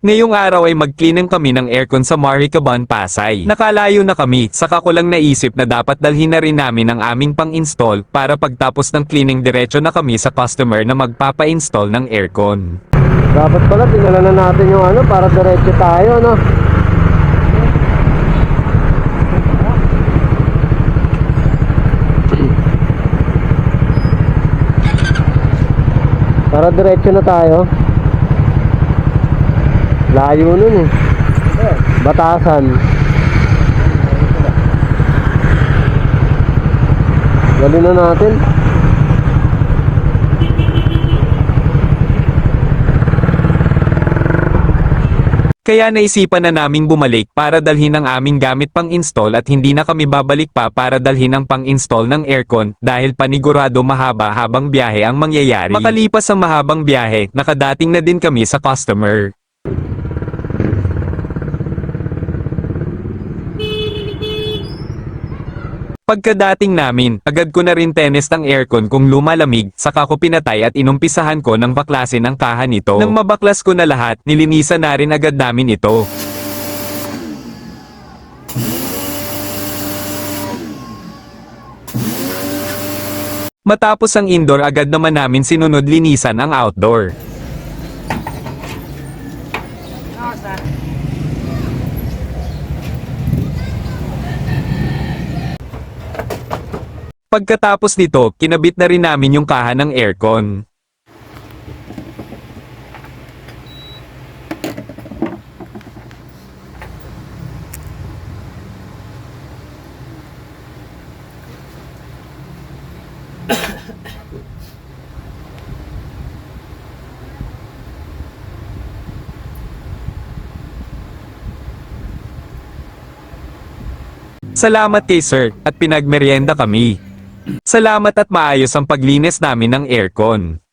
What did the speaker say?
Ngayong araw ay mag-cleaning kami ng aircon sa Maricaban, Pasay. Nakalayo na kami, saka ko lang naisip na dapat dalhin na rin namin ang aming pang-install para pagtapos ng cleaning diretso na kami sa customer na magpapa-install ng aircon. Dapat pala tinala na natin yung ano para diretso tayo, no? Para diretso na tayo. Layo nun eh. Batasan. Dali na natin. Kaya naisipan na naming bumalik para dalhin ang aming gamit pang-install at hindi na kami babalik pa para dalhin ang pang-install ng aircon dahil panigurado mahaba habang biyahe ang mangyayari. Makalipas ang mahabang biyahe, nakadating na din kami sa customer. Pagkadating namin, agad ko na rin tenest ang aircon kung lumalamig, saka ko pinatay at inumpisahan ko ng baklasin ang kaha nito. Nang mabaklas ko na lahat, nilinisan na rin agad namin ito. Matapos ang indoor, agad naman namin sinunod linisan ang outdoor. Pagkatapos nito, kinabit na rin namin yung kaha ng aircon. Salamat kay sir, at pinagmeryenda kami. Salamat at maayos ang paglinis namin ng aircon.